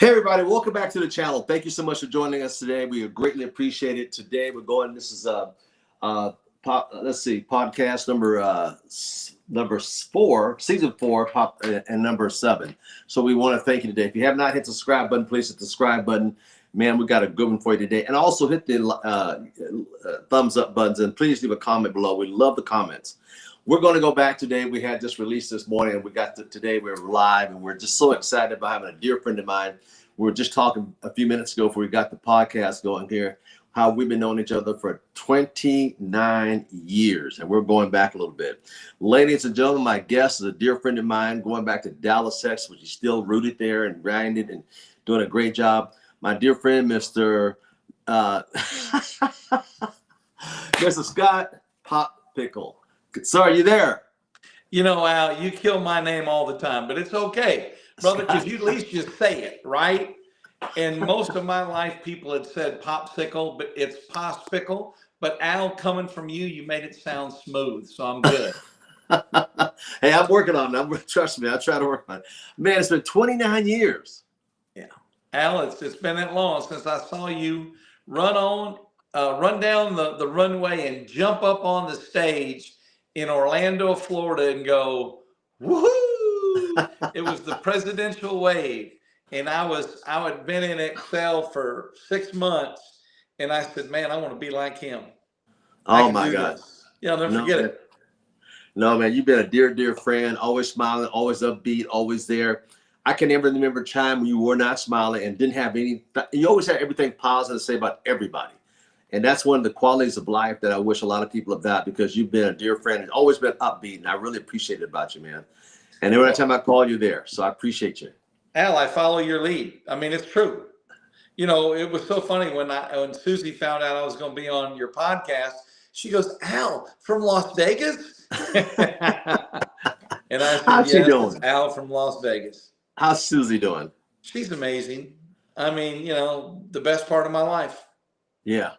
Hey everybody, welcome back to the channel. Thank you so much for joining us today. We greatly appreciate it. Today we're going. This is podcast number 4, season 4, and number 7. So we want to thank you today. If you have not hit the subscribe button, please hit the subscribe button. Man, we got a good one for you today. And also hit the thumbs up buttons, and please leave a comment below. We love the comments. We're going to go back today. We had just released this morning, and we got today. We're live, and we're just so excited about having a dear friend of mine. We were just talking a few minutes ago before we got the podcast going here, how we've been knowing each other for 29 years, and we're going back a little bit. Ladies and gentlemen, my guest is a dear friend of mine, going back to Dallas, Texas, which is still rooted there and grinding and doing a great job. My dear friend, Mr. Mr. Scott Pospichal. Sir, are you there? You know, Al, you kill my name all the time, but it's okay, brother, because you at least just say it, right? And most of my life, people had said popsicle, but it's Pospichal. But Al, coming from you, you made it sound smooth, so I'm good. Hey, I'm working on it. Trust me, I try to work on it. Man, it's been 29 years. Yeah, Al, it's been that long since I saw you run down the runway and jump up on the stage in Orlando, Florida, and go, woohoo! It was the presidential wave, and I had been in Excel for 6 months, and I said, man, I want to be like him. Oh my God! Yeah, never forget it. No, man, you've been a dear friend. Always smiling, always upbeat, always there. I can never remember a time when you were not smiling and didn't have any. You always had everything positive to say about everybody. And that's one of the qualities of life that I wish a lot of people about, because you've been a dear friend and always been upbeat. And I really appreciate it about you, man. And every time I call you there. So I appreciate you. Al, I follow your lead. I mean, it's true. You know, it was so funny when Susie found out I was going to be on your podcast. She goes, Al, from Las Vegas? And I said, how's she doing? It's Al from Las Vegas. How's Susie doing? She's amazing. I mean, you know, the best part of my life. Yeah.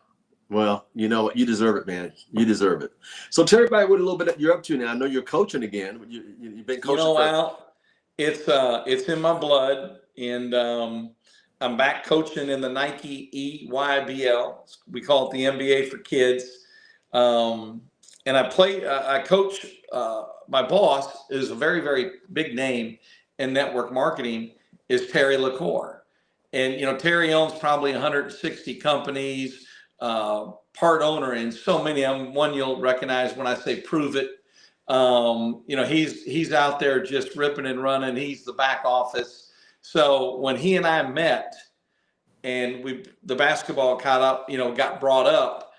Well, you know what? You deserve it, man. You deserve it. So tell everybody what a little bit you're up to now. I know you're coaching again. You've been coaching. You know, Al, it's in my blood, and I'm back coaching in the Nike EYBL. We call it the NBA for kids. And I coach. My boss is a very, very big name in network marketing, is Terry LaCour. And, you know, Terry owns probably 160 companies, part owner in so many of them. One you'll recognize when I say Prove It. You know, he's out there just ripping and running. He's the back office. So when he and I met and the basketball got brought up,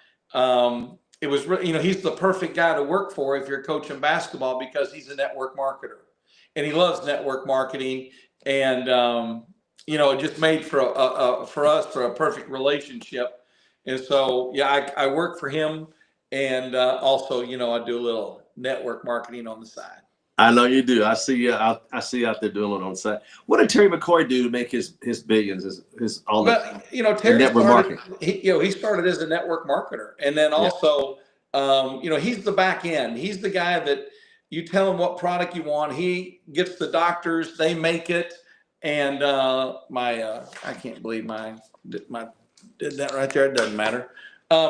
it was, you know, he's the perfect guy to work for if you're coaching basketball, because he's a network marketer and he loves network marketing. And, you know, it just made for us a perfect relationship. And so, yeah, I work for him, and also, you know, I do a little network marketing on the side. I know you do. I see you. I see you out there doing it on the side. What did Terry McCoy do to make his billions? You know, Terry network marketing. He started as a network marketer, and then also, you know, he's the back end. He's the guy that you tell him what product you want. He gets the doctors, they make it, and I can't believe my did that right there. It doesn't matter.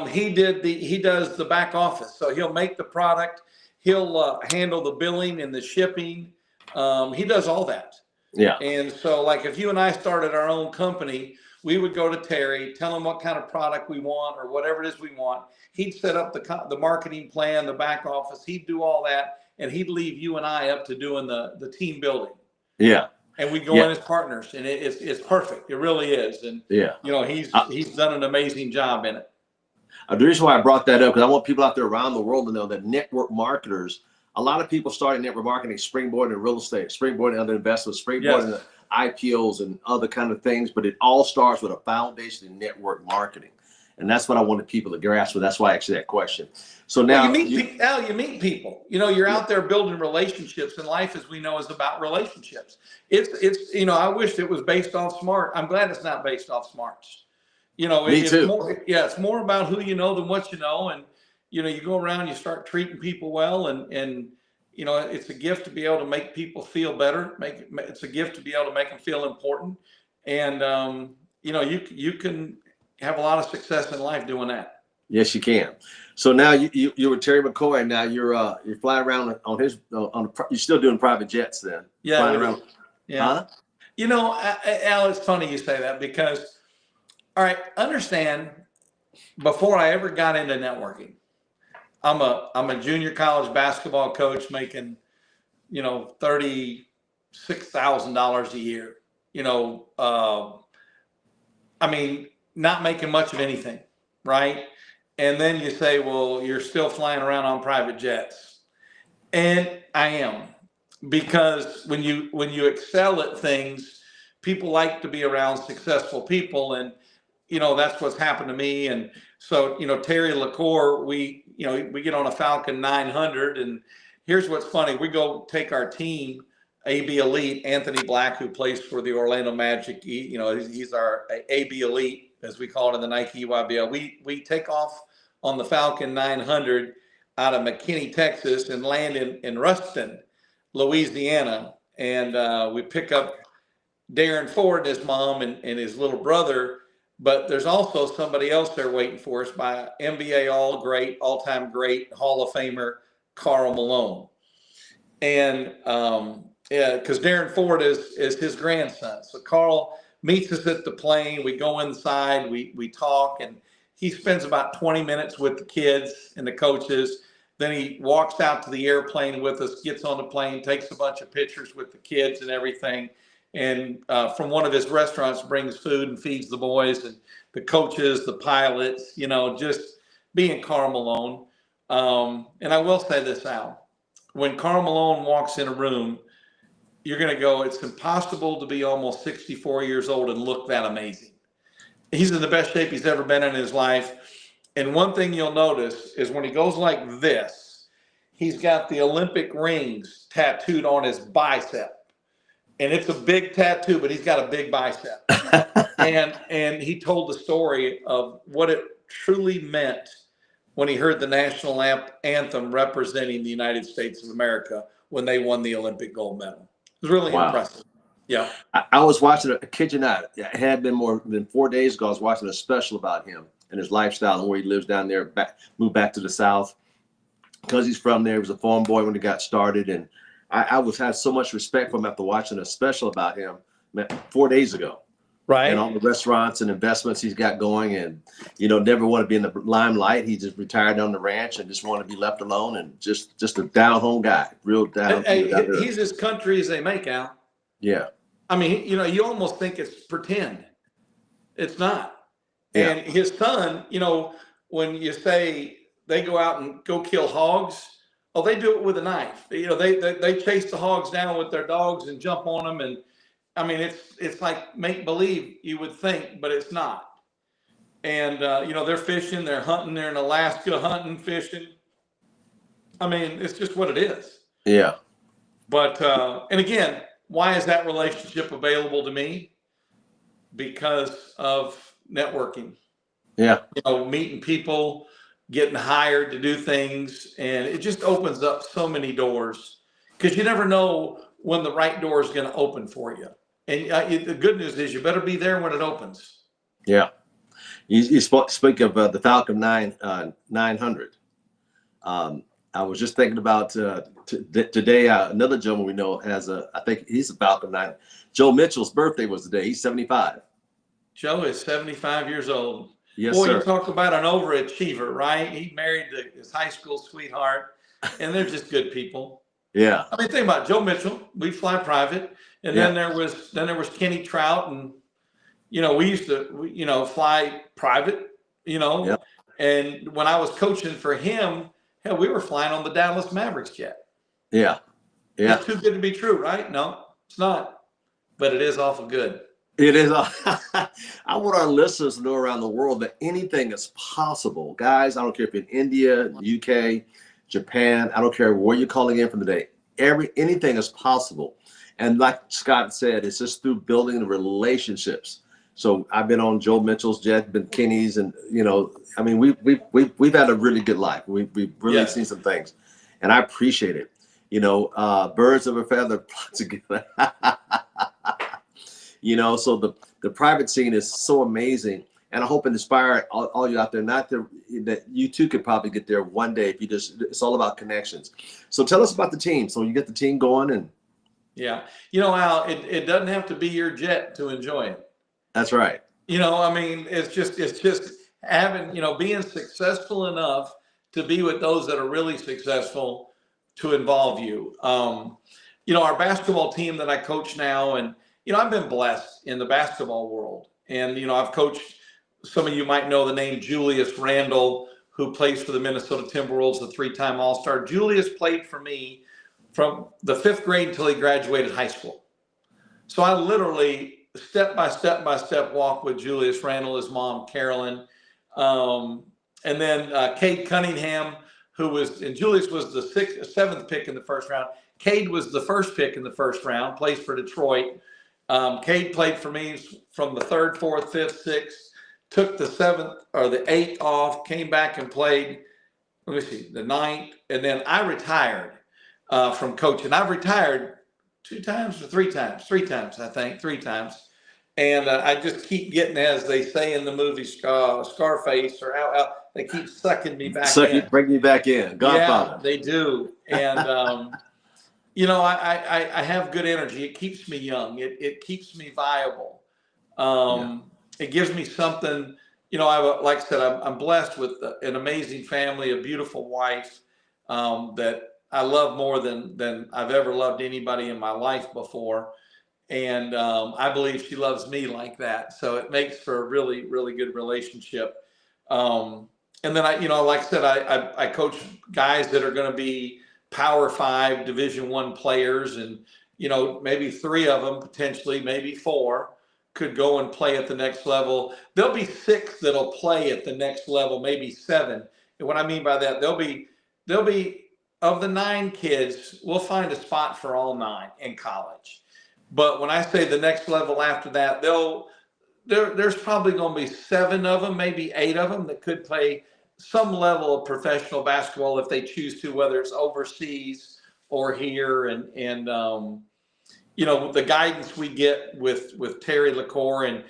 He does the back office. So he'll make the product. He'll handle the billing and the shipping. He does all that. Yeah. And so, like, if you and I started our own company, we would go to Terry, tell him what kind of product we want or whatever it is we want. He'd set up the marketing plan, the back office. He'd do all that, and he'd leave you and I up to doing the team building. Yeah. And we go in as partners, and it's perfect. It really is. And you know, he's done an amazing job in it. The reason why I brought that up, because I want people out there around the world to know that network marketers, a lot of people starting network marketing, springboarding in real estate, springboarding in other investments, springboarding in IPOs and other kind of things. But it all starts with a foundation in network marketing. And that's what I wanted people to grasp. So that's why I asked that question. So now you meet people. You know, you're out there building relationships, and life, as we know, is about relationships. It's you know, I wish it was based off smart. I'm glad it's not based off smarts. You know, it's more about who you know than what you know. And you know, you go around, you start treating people well, and you know, it's a gift to be able to make people feel better. It's a gift to be able to make them feel important. And you can have a lot of success in life doing that. Yes, you can. So now you were Terry McCoy, and now you're flying around on his you're still doing private jets then? Yeah, Flying around. yeah. Huh? Al, it's funny you say that because, all right, understand, before I ever got into networking, I'm a junior college basketball coach making, $36,000 a year. I mean, not making much of anything, right? And then you say, well, you're still flying around on private jets. And I am, because when you excel at things, people like to be around successful people, and that's what's happened to me. And so Terry LaCour, we get on a Falcon 900, and here's what's funny: we go take our team, AB Elite, Anthony Black, who plays for the Orlando Magic. He's our AB Elite, as we call it in the Nike EYBL. We take off on the Falcon 900 out of McKinney, Texas, and land in Ruston, Louisiana. And we pick up Darren Ford, his mom, and his little brother. But there's also somebody else there waiting for us, by NBA all-time great Hall of Famer, Karl Malone. And because Darren Ford is his grandson. So Karl meets us at the plane. We go inside, we talk, and he spends about 20 minutes with the kids and the coaches. Then he walks out to the airplane with us, gets on the plane, takes a bunch of pictures with the kids and everything. And from one of his restaurants brings food and feeds the boys and the coaches, the pilots, just being Karl Malone. And I will say this, Al, when Karl Malone walks in a room, you're going to go, it's impossible to be almost 64 years old and look that amazing. He's in the best shape he's ever been in his life. And one thing you'll notice is when he goes like this, he's got the Olympic rings tattooed on his bicep. And it's a big tattoo, but he's got a big bicep. and he told the story of what it truly meant when he heard the national anthem representing the United States of America when they won the Olympic gold medal. It was really impressive. Yeah. I was watching, I kid you not, it had been more than 4 days ago. I was watching a special about him and his lifestyle and where he lives down there, moved back to the South because he's from there. He was a farm boy when he got started. And I had so much respect for him after watching a special about him 4 days ago. Right. And all the restaurants and investments he's got going, and never want to be in the limelight. He just retired on the ranch and just want to be left alone, and just a down home guy, real down. He's as country as they make, Al. Yeah. I mean, you almost think it's pretend. It's not. Yeah. And his son, when you say they go out and go kill hogs, they do it with a knife. They chase the hogs down with their dogs and jump on them. And I mean, it's like make believe, you would think, but it's not. And, they're fishing, they're hunting, they're in Alaska hunting, fishing. I mean, it's just what it is. Yeah. But, and again, why is that relationship available to me? Because of networking. Yeah. Meeting people, getting hired to do things. And it just opens up so many doors, because you never know when the right door is going to open for you. And the good news is you better be there when it opens. Yeah. You speak of the Falcon 900. I was just thinking about today, another gentleman we know I think he's a Falcon 9. Joe Mitchell's birthday was today. He's 75. Joe is 75 years old. Yes, Boy, sir. you talk about an overachiever, right? He married his high school sweetheart, and they're just good people. Yeah. I mean, think about it. Joe Mitchell. We fly private, and then there was Kenny Trout, and we used to fly private. Yeah. And when I was coaching for him, hell, we were flying on the Dallas Mavericks jet. Yeah. Yeah. It's too good to be true, right? No, it's not, but it is awful good. It is. I want our listeners to know around the world that anything is possible, guys. I don't care if you're in India, UK, Japan. I don't care where you're calling in from today. Anything is possible. And like Scott said, it's just through building the relationships. So I've been on Joe Mitchell's jet, been Kenny's, and I mean, we've had a really good life. We've really seen some things, and I appreciate it. Birds of a feather flock together. So the private scene is so amazing. And I hope and inspire all you out there, that you too could probably get there one day if you it's all about connections. So tell us about the team. So you get the team going and. Yeah. Al, it doesn't have to be your jet to enjoy it. That's right. I mean, it's just having, being successful enough to be with those that are really successful to involve you. Our basketball team that I coach now, and, I've been blessed in the basketball world. And, I've coached, some of you might know the name Julius Randle, who plays for the Minnesota Timberwolves, the 3-time All-Star. Julius played for me from the 5th grade until he graduated high school. So I literally step by step walk with Julius Randle, his mom, Carolyn. And then Cade Cunningham, and Julius was the 7th pick in the first round. Cade was the 1st pick in the first round, plays for Detroit. Cade played for me from the 3rd, 4th, 5th, 6th, took the 7th or the 8th off, came back and played, the 9th. And then I retired from coaching. I've retired 2 times or 3 times? 3 times, I think, 3 times. And I just keep getting, as they say in the movie Scarface, or how they keep sucking me back in. Bring me back in. Godfather. Yeah, they do. And, I have good energy. It keeps me young. It keeps me viable. It gives me something, like I said, I'm blessed with an amazing family, a beautiful wife that I love more than I've ever loved anybody in my life before. And I believe she loves me like that. So it makes for a really, really good relationship. And then like I said, I coach guys that are going to be Power 5 Division I players. And, maybe 3 of them, potentially, maybe 4 could go and play at the next level. There'll be 6 that'll play at the next level, maybe 7. And what I mean by that, there'll be of the 9 kids, we'll find a spot for all 9 in college. But when I say the next level after that, there's probably going to be 7 of them, maybe 8 of them that could play some level of professional basketball if they choose to, whether it's overseas or here. And the guidance we get with Terry LaCour and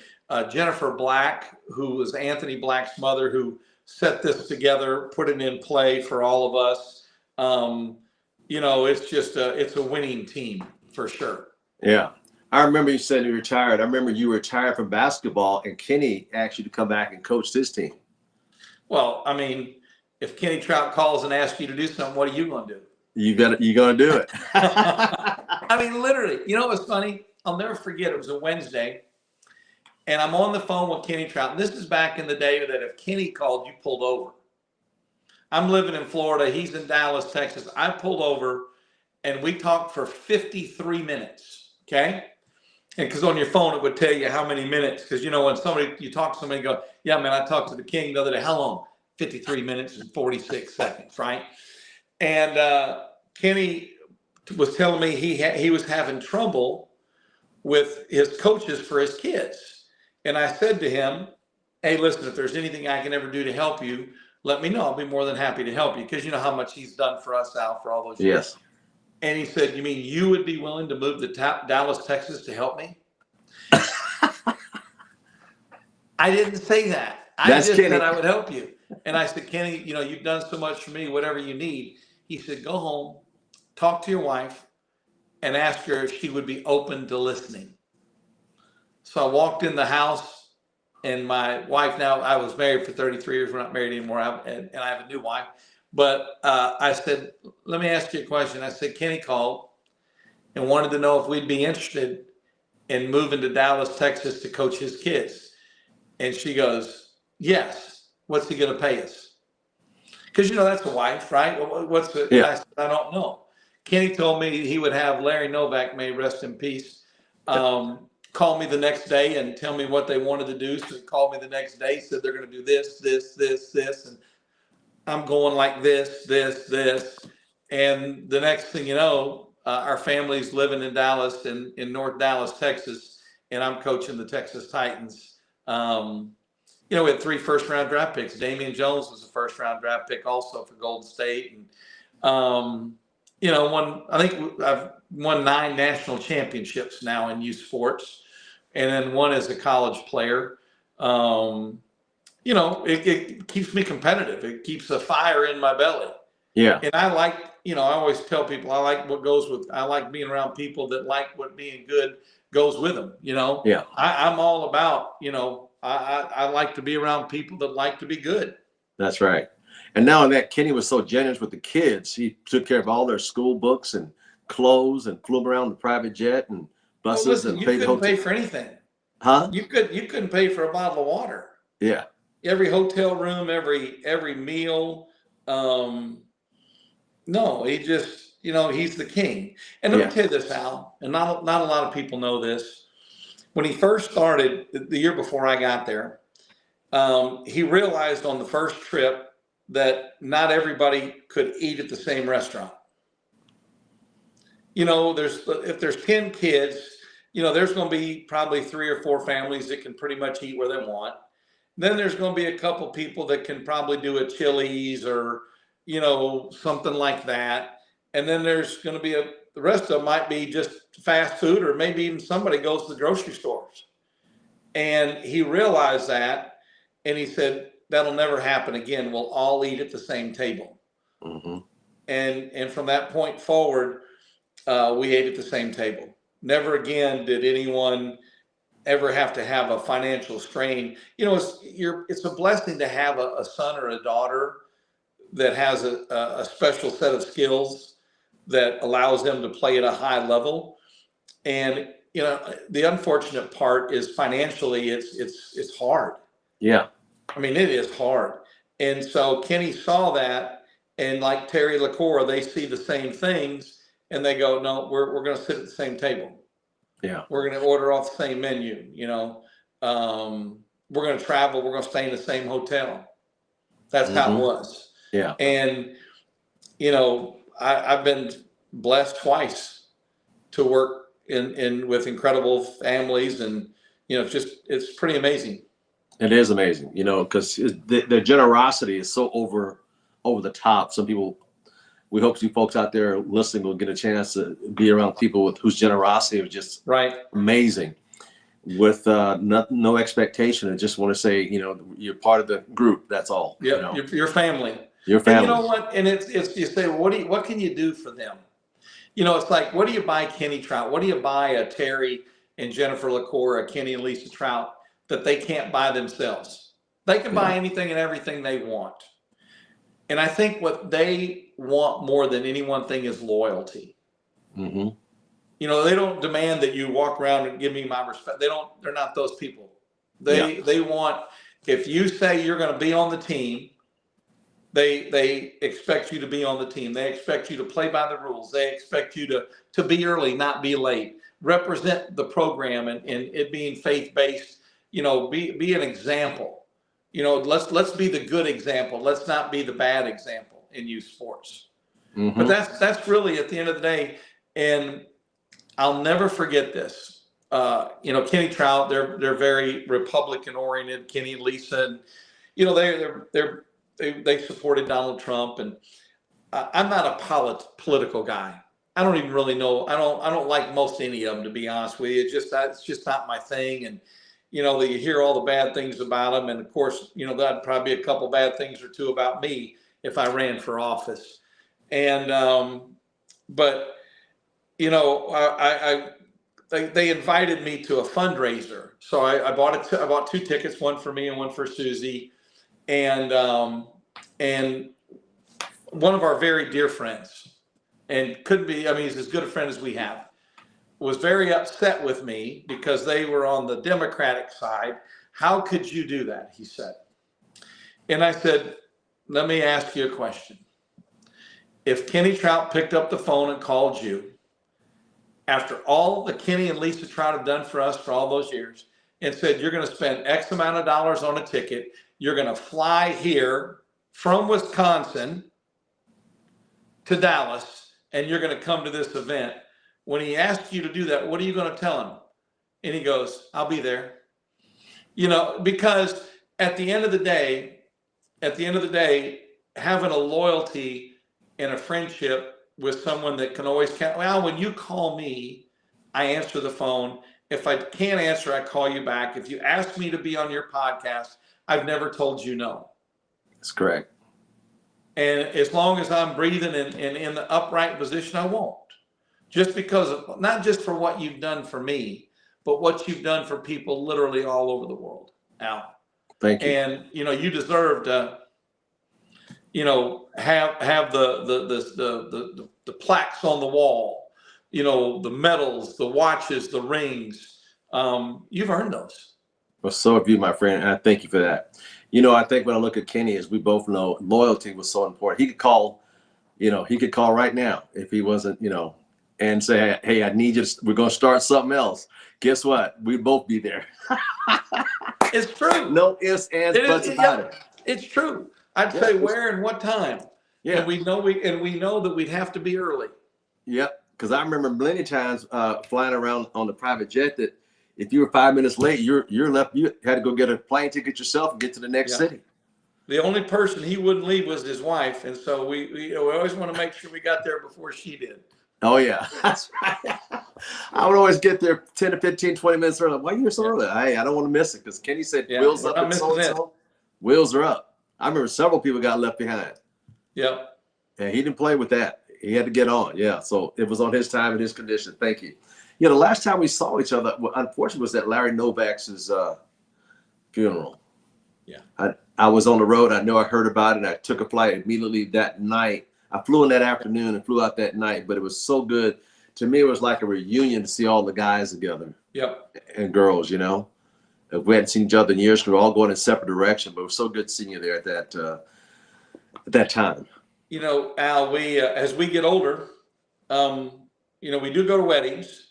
Jennifer Black, who was Anthony Black's mother, who set this together, put it in play for all of us. It's a winning team for sure. Yeah. I remember you said you retired. I remember you retired from basketball and Kenny asked you to come back and coach this team. Well, I mean, if Kenny Trout calls and asks you to do something, what are you going to do? You're going to do it. I mean, literally, what's funny? I'll never forget. It was a Wednesday and I'm on the phone with Kenny Trout. And this is back in the day that if Kenny called, you pulled over. I'm living in Florida. He's in Dallas, Texas. I pulled over and we talked for 53 minutes. Okay. And because on your phone, it would tell you how many minutes. Because, when you talk to somebody and go, yeah, man, I talked to the king the other day. How long? 53 minutes and 46 seconds, right? And Kenny was telling me he was having trouble with his coaches for his kids. And I said to him, hey, listen, if there's anything I can ever do to help you, let me know. I'll be more than happy to help you. Because you know how much he's done for us, Al, for all those years. Yes. And he said, you mean you would be willing to move to Dallas, Texas to help me? I didn't say that. That's just Kenny. said I would help you. And I said, Kenny, you've done so much for me, whatever you need. He said, go home, talk to your wife, and ask her if she would be open to listening. So I walked in the house, and my wife now, I was married for 33 years. We're not married anymore, and I have a new wife. But I said, let me ask you a question. I said, Kenny called and wanted to know if we'd be interested in moving to Dallas, Texas to coach his kids. And she goes, yes. What's he going to pay us? Because, that's a wife, right? What's the, yeah. I said, I don't know. Kenny told me he would have Larry Novak, may rest in peace, call me the next day and tell me what they wanted to do. So he called me the next day, said they're going to do this, this, this, this. And I'm going like this. And the next thing you know, our family's living in Dallas, in North Dallas, Texas, and I'm coaching the Texas Titans. We had 3 first-round draft picks. Damian Jones was a first-round draft pick also for Golden State. And, I think I've won 9 national championships now in youth sports. and then one as a college player. You know, it keeps me competitive. It keeps a fire in my belly. Yeah. And I like, you know, I always tell people I like what goes with, I like being around people that like what being good goes with them. You know, Yeah. I'm all about, you know, I like to be around people that like to be good. That's right. And now that Kenny was so generous with the kids, he took care of all their school books and clothes and flew them around the private jet and Well, buses listen, and you paid couldn't pay hotel. for anything. Huh? You couldn't pay for a bottle of water. Yeah. Every hotel room, every meal. Um, no, he just, you know, he's the king. And let me Yeah. tell you this, Al, and not a lot of people know this. When he first started the year before I got there, he realized on the first trip that not everybody could eat at the same restaurant. You know, if there's 10 kids, you know, there's going to be probably 3 or 4 families that can pretty much eat where they want. Then there's going to be a couple people that can probably do a Chili's or, you know, something like that. And then there's going to be the rest of them might be just fast food, or maybe even somebody goes to the grocery stores. And he realized that, and he said, that'll never happen again. We'll all eat at the same table. Mm-hmm. And from that point forward, we ate at the same table. Never again did anyone ever have to have a financial strain. You know, it's a blessing to have a son or a daughter that has a special set of skills that allows them to play at a high level. And you know, the unfortunate part is financially, it's hard. Yeah. I mean, it is hard. And so Kenny saw that, and like Terry LaCour, they see the same things, and they go, no, we're going to sit at the same table. Yeah. We're going to order off the same menu. You know, we're going to travel. We're going to stay in the same hotel. That's how it Mm-hmm. was. Yeah. And you know, I've been blessed twice to work in with incredible families, and you know, it's pretty amazing. It is amazing, you know, because the generosity is so over the top. Some people, we hope you folks out there listening will get a chance to be around people with whose generosity is just Right. amazing, with no expectation, and just want to say, you know, you're part of the group. That's all. Yep. You know, Your family. your And you family. know what? And it's you say, well, what can you do for them? You know, it's like, what do you buy Kenny Trout? What do you buy a Terry and Jennifer LaCour, a Kenny and Lisa Trout that they can't buy themselves? They can buy anything and everything they want. And I think what they want more than any one thing is loyalty. Mm-hmm. You know, they don't demand that you walk around and give me my respect. They're not those people. They want, if you say you're going to be on the team, they expect you to be on the team. They expect you to play by the rules. They expect you to be early, not be late. Represent the program, and it being faith-based, you know, be an example. You know, let's be the good example. Let's not be the bad example in youth sports. Mm-hmm. But that's really at the end of the day, and I'll never forget this. You know, Kenny Trout, they're very Republican oriented. Kenny and Lisa, and you know, they supported Donald Trump, and I'm not a political guy. I don't even really know. I don't like most any of them, to be honest with you. It's just not my thing. And you know, you hear all the bad things about them, and of course, you know, that'd probably be a couple bad things or two about me if I ran for office. And but you know, they invited me to a fundraiser, so I bought 2 tickets, one for me and one for Susie, and one of our very dear friends, and could be, I mean, he's as good a friend as we have, was very upset with me because they were on the Democratic side. How could you do that? He said. And I said, let me ask you a question. If Kenny Trout picked up the phone and called you, after all the Kenny and Lisa Trout have done for us for all those years, and said, you're going to spend X amount of dollars on a ticket, you're going to fly here from Wisconsin to Dallas, and you're going to come to this event. When he asks you to do that, what are you going to tell him? And he goes, I'll be there. You know, because at the end of the day, having a loyalty and a friendship with someone that can always count. Well, when you call me, I answer the phone If I can't answer, I call you back. If you ask me to be on your podcast, I've never told you no. That's correct. And as long as I'm breathing and in the upright position, I won't. Just because of, not just for what you've done for me, but what you've done for people literally all over the world, Al. Thank you. And you deserve to, have the plaques on the wall, the medals, the watches, the rings. You've earned those. Well, so have you, my friend, and I thank you for that. I think when I look at Kenny, as we both know, loyalty was so important. He could call, right now if he wasn't, and say, hey, I need you. We're going to start something else. Guess what? We'd both be there. It's true. No ifs, ands, buts about it. It's true. I'd say where and what time. Yeah. And we know that we'd have to be early. Yep. Because I remember many times flying around on the private jet that if you were 5 minutes late, you're left. You had to go get a plane ticket yourself and get to the next city. The only person he wouldn't leave was his wife, and so we always want to make sure we got there before she did. Oh yeah, that's right. I would always get there 10 to 15, 20 minutes early. Why are you so early? Hey, I don't want to miss it because Kenny said wheels up and so. Wheels are up. I remember several people got left behind. Yep. And he didn't play with that. He had to get on. Yeah. So it was on his time and his condition. Thank you. The last time we saw each other, unfortunately, was at Larry Novak's funeral. Yeah. I was on the road. I know I heard about it. I took a flight immediately that night. I flew in that afternoon and flew out that night, but it was so good. To me, it was like a reunion to see all the guys together. Yep. And girls, We hadn't seen each other in years because we were all going in separate directions, but it was so good seeing you there at that time. Al, we as we get older, we do go to weddings,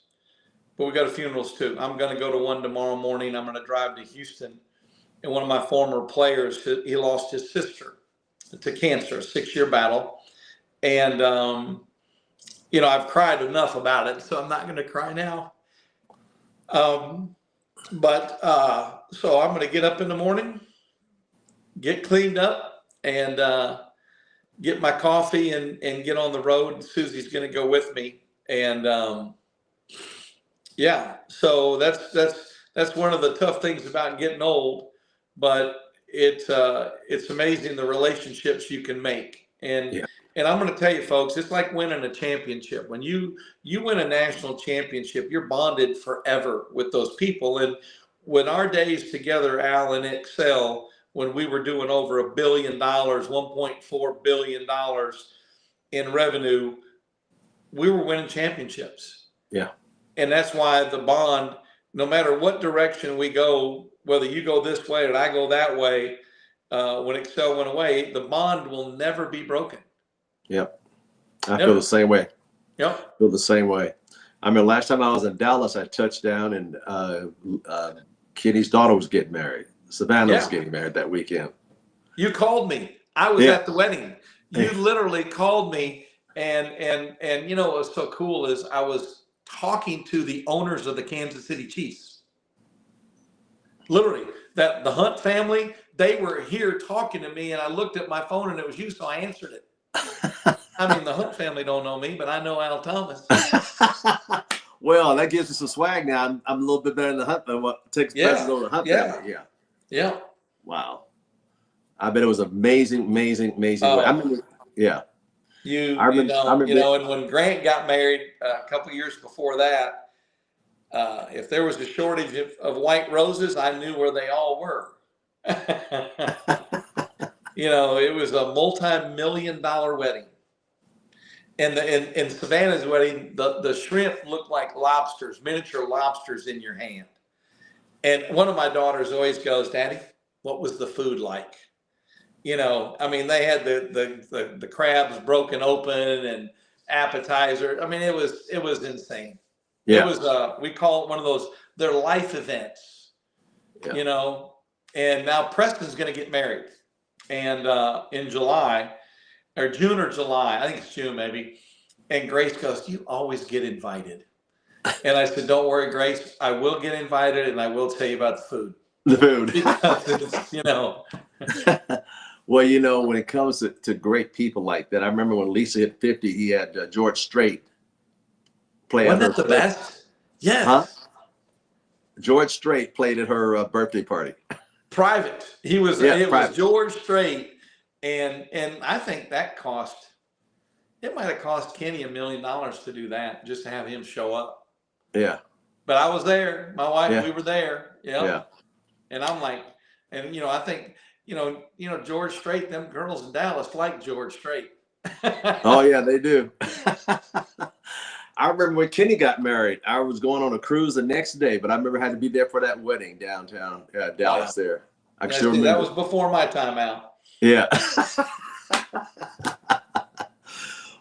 but we go to funerals too. I'm going to go to one tomorrow morning. I'm going to drive to Houston, and one of my former players, he lost his sister to cancer, a 6-year battle, and I've cried enough about it, so I'm not going to cry now. But so I'm going to get up in the morning, get cleaned up, and get my coffee and get on the road. Susie's going to go with me, and so that's one of the tough things about getting old. But it's amazing the relationships you can make, and I'm going to tell you, folks, it's like winning a championship. When you win a national championship, you're bonded forever with those people. And when our days together, Al, and Excel, when we were doing over $1 billion, $1.4 billion in revenue, we were winning championships. Yeah. And that's why the bond, no matter what direction we go, whether you go this way or I go that way, when Excel went away, the bond will never be broken. Yep. I feel the same way. Yep. Feel the same way. I mean, last time I was in Dallas, I touched down and Kenny's daughter was getting married. Savannah was getting married that weekend. You called me. I was at the wedding. You literally called me, and what was so cool is I was talking to the owners of the Kansas City Chiefs. Literally, the Hunt family, they were here talking to me, and I looked at my phone and it was you, so I answered it. I mean, the Hunt family don't know me, but I know Al Thomas. Well, that gives us some swag now. I'm a little bit better than the Hunt than what takes precedence over the Hunt family. Yeah. Wow. I bet it was amazing. I mean, and when Grant got married a couple of years before that, if there was a shortage of white roses, I knew where they all were. It was a multi-million-dollar wedding. And in Savannah's wedding, the shrimp looked like lobsters, miniature lobsters in your hand. And one of my daughters always goes, "Daddy, what was the food like?" I mean, they had the crabs broken open and appetizer. I mean, it was insane. Yeah. It was we call it one of those, their life events. Yeah. And now Preston's going to get married, and in July, or June or July, I think it's June maybe. And Grace goes, "You always get invited." And I said, "Don't worry, Grace, I will get invited, and I will tell you about the food." The food. Because Well, when it comes to great people like that, I remember when Lisa hit 50, he had George Strait play. Wasn't that the best? Yes. Huh? George Strait played at her birthday party. Private. He was. Yeah, It was private. George Strait, and I think that cost. It might have cost Kenny $1 million to do that, just to have him show up. Yeah, But I was there. My wife, yeah, we were there. Yeah. yeah. And I'm like, and I think, George Strait, them girls in Dallas like George Strait. Oh yeah, they do. I remember when Kenny got married. I was going on a cruise the next day, but I remember I had to be there for that wedding downtown Dallas. Wow. There, I Yeah, still see, remember. that was before my time out. Yeah.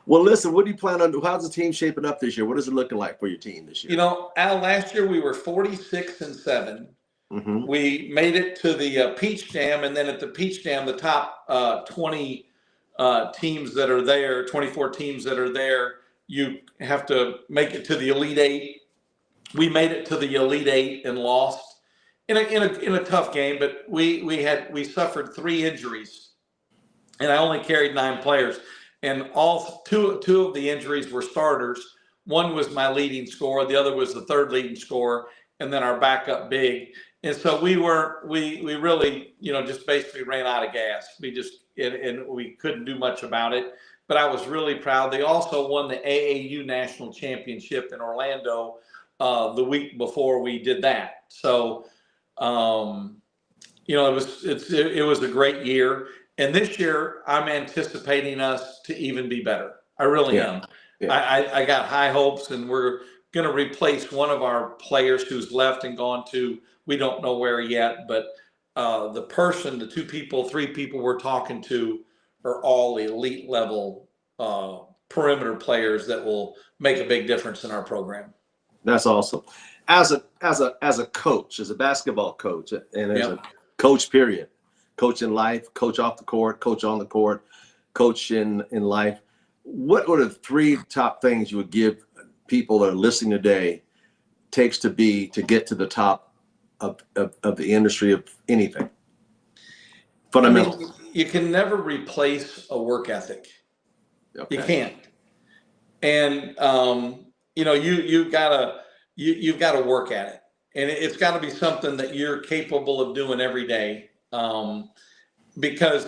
Well, listen. What do you plan on? How's the team shaping up this year? What is it looking like for your team this year? Al, last year we were 46-7. Mm-hmm. We made it to the Peach Jam, and then at the Peach Jam, the top 20 teams that are there, 24 teams that are there, you have to make it to the Elite Eight. We made it to the Elite Eight and lost in a tough game, but we suffered 3 injuries, and I only carried 9 players, and all two of the injuries were starters. One was my leading scorer, the other was the third leading scorer, and then our backup big. And so we really, just basically ran out of gas. And we couldn't do much about it, but I was really proud. They also won the AAU National Championship in Orlando the week before we did that. So, it was a great year. And this year I'm anticipating us to even be better. I really am. Yeah. I got high hopes, and we're going to replace one of our players who's left and gone to, we don't know where yet, but the 2 people, 3 people we're talking to are all elite level perimeter players that will make a big difference in our program. That's awesome. As a coach, as a basketball coach, and as a coach, period, coach in life, coach off the court, coach on the court, coach in life, what are the 3 top things you would give people that are listening today takes to get to the top of the industry of anything? Fundamentals. I mean, you can never replace a work ethic. Okay. You can't. And you've got to work at it, and it's got to be something that you're capable of doing every day. Because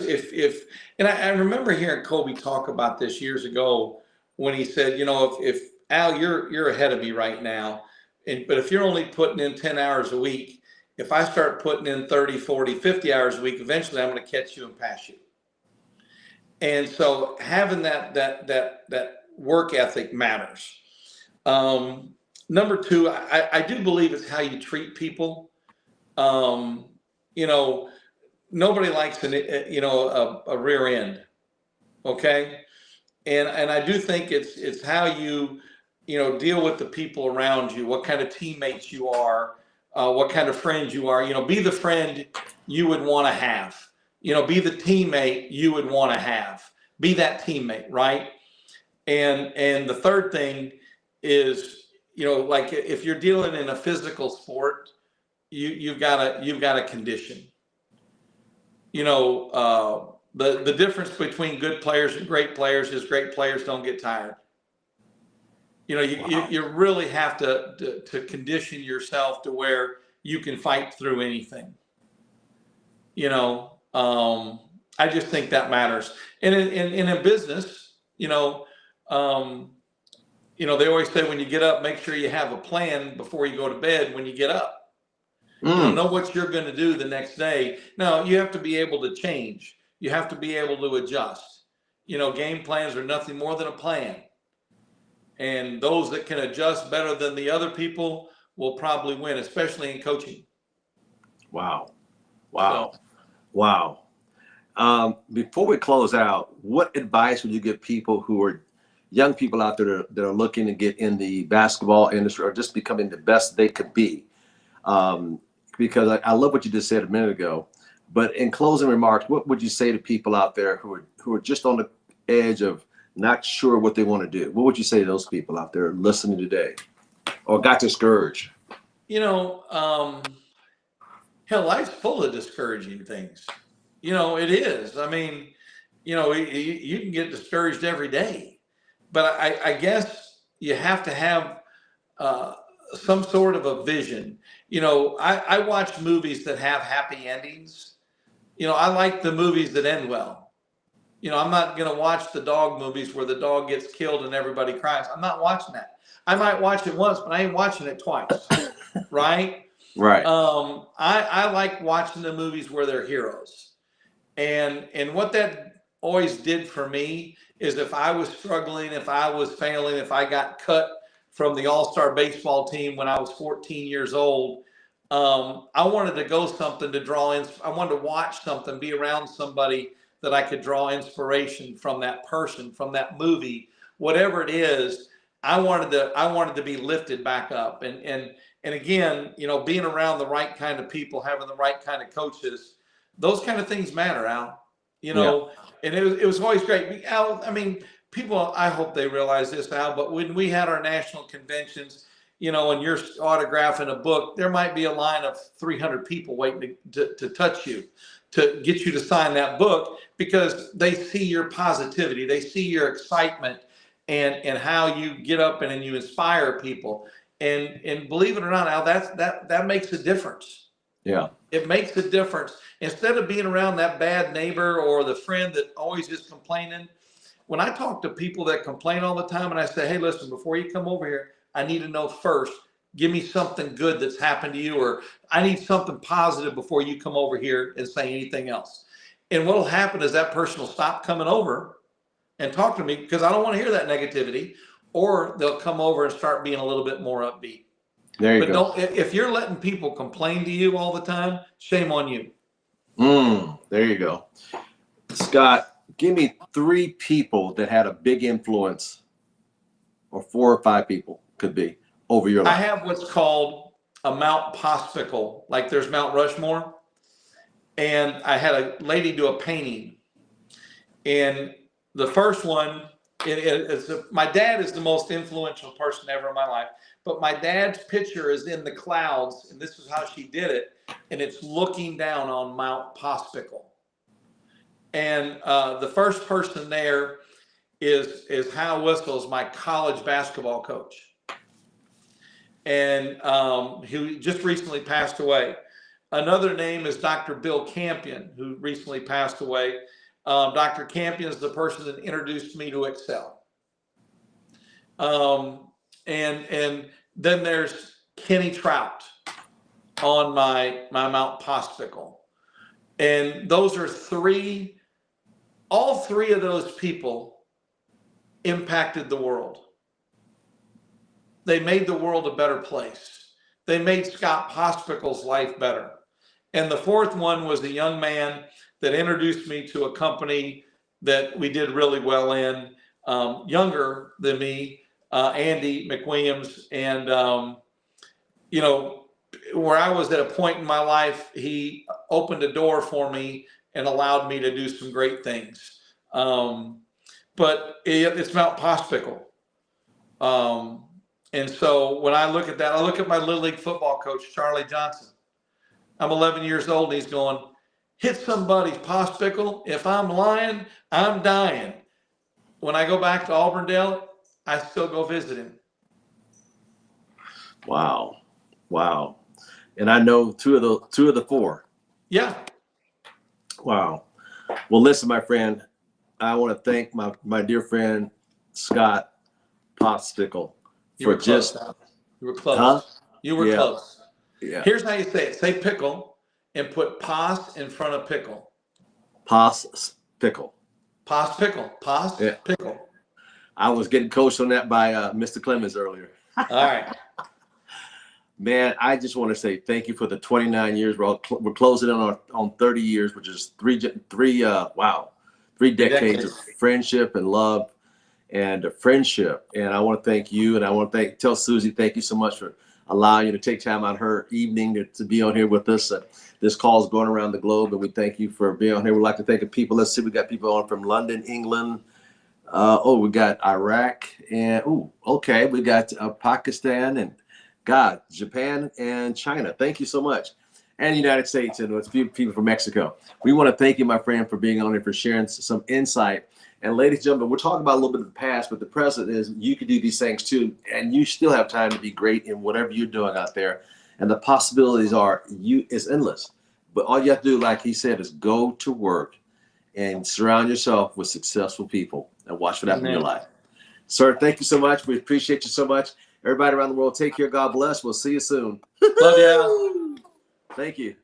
and I remember hearing Kobe talk about this years ago when he said, if Al, you're ahead of me right now, but if you're only putting in 10 hours a week, if I start putting in 30, 40, 50 hours a week, eventually I'm going to catch you and pass you. And so having that work ethic matters. Number 2, I do believe it's how you treat people. Nobody likes a rear end. Okay. And I do think it's how you deal with the people around you, what kind of teammates you are, what kind of friends you are. Be the friend you would want to have. Be the teammate you would want to have. Be that teammate, right? And the third thing is, like if you're dealing in a physical sport, you've got to condition. The difference between good players and great players is great players don't get tired. You really have to condition yourself to where you can fight through anything. I just think that matters. And in a business, they always say when you get up, make sure you have a plan before you go to bed when you get up. Know what you're going to do the next day. Now, you have to be able to change. You have to be able to adjust. Game plans are nothing more than a plan. And those that can adjust better than the other people will probably win, especially in coaching. Wow. Before we close out, what advice would you give people who are young people out there that are looking to get in the basketball industry or just becoming the best they could be? Because I love what you just said a minute ago, but in closing remarks, what would you say to people out there who are just on the edge of not sure what they want to do? What would you say to those people out there listening today or got discouraged? Hell, life's full of discouraging things. It is. I mean, you can get discouraged every day, but I guess you have to have some sort of a vision. You know, I watch movies that have happy endings. You know, I like the movies that end well. You know, I'm not going to watch the dog movies where the dog gets killed and everybody cries. I'm not watching that. I might watch it once, but I ain't watching it twice. Right? Right. I like watching the movies where they're heroes. And what that always did for me is if I was struggling, if I was failing, if I got cut from the all-star baseball team when I was 14 years old, I wanted to go something to draw in. I wanted to watch something, be around somebody that I could draw inspiration from, that person, from that movie, whatever it is. I wanted to be lifted back up. And again, you know, being around the right kind of people, having the right kind of coaches, those kind of things matter, Al. You know, and it was always great. Al, I mean, people, I hope they realize this, Al, but when we had our national conventions, you know, and you're autographing a book, there might be a line of 300 people waiting to touch you, to get you to sign that book, because they see your positivity, they see your excitement, and how you get up and you inspire people. And believe it or not, Al, that makes a difference. Yeah. It makes a difference. Instead of being around that bad neighbor or the friend that always is complaining, when I talk to people that complain all the time and I say, hey, listen, before you come over here, I need to know first, give me something good that's happened to you, or I need something positive before you come over here and say anything else. And what will happen is that person will stop coming over and talk to me because I don't want to hear that negativity, or they'll come over and start being a little bit more upbeat. There you But go. if you're letting people complain to you all the time, shame on you. There you go. Scott, give me 3 people that had a big influence, or 4 or 5 people could be, over your life. I have what's called a Mount Pospichal, like there's Mount Rushmore. And I had a lady do a painting. And the first one, my dad is the most influential person ever in my life. But my dad's picture is in the clouds, and this is how she did it. And it's looking down on Mount Pospichal. And the first person there is Hal Whistles, my college basketball coach. And who just recently passed away. Another name is Dr. Bill Campion, who recently passed away. Dr. Campion is the person that introduced me to Excel. And then there's Kenny Trout on my Mount Pospichal. And those are all three of those people impacted the world. They made the world a better place. They made Scott Pospichal's life better. And the fourth one was a young man that introduced me to a company that we did really well in, younger than me, Andy McWilliams. And, you know, where I was at a point in my life, he opened a door for me and allowed me to do some great things. But it's Mount Pospichal. And so when I look at that, I look at my Little League football coach, Charlie Johnson. I'm 11 years old, and he's going, hit somebody's Pospichal. If I'm lying, I'm dying. When I go back to Auburndale, I still go visit him. Wow. Wow. And I know two of the 4. Yeah. Wow. Well, listen, my friend, I want to thank my dear friend, Scott Pospichal. You were close. You were close. Huh? You were close. Yeah. Here's how you say it. Say pickle and put pos in front of pickle. Pospichal. Pospichal. Yeah. Pickle. I was getting coached on that by Mr. Clemens earlier. All right. Man, I just want to say thank you for the 29 years. We're closing in on 30 years, which is three decades of friendship and love and friendship. And I want to thank you, and I want to tell Susie, thank you so much for allowing you to take time out of her evening to be on here with us. This call is going around the globe, and we thank you for being on here. We'd like to thank the people. Let's see, we got people on from London, England. We got Iraq, and we got Pakistan, and Japan and China. Thank you so much. And the United States, and a few people from Mexico. We want to thank you, my friend, for being on here, for sharing some insight And ladies and gentlemen, we're talking about a little bit of the past, but the present is you can do these things too, and you still have time to be great in whatever you're doing out there. And the possibilities is endless. But all you have to do, like he said, is go to work and surround yourself with successful people and watch what happens in your life. Sir, thank you so much. We appreciate you so much. Everybody around the world, take care. God bless. We'll see you soon. Love ya. Thank you.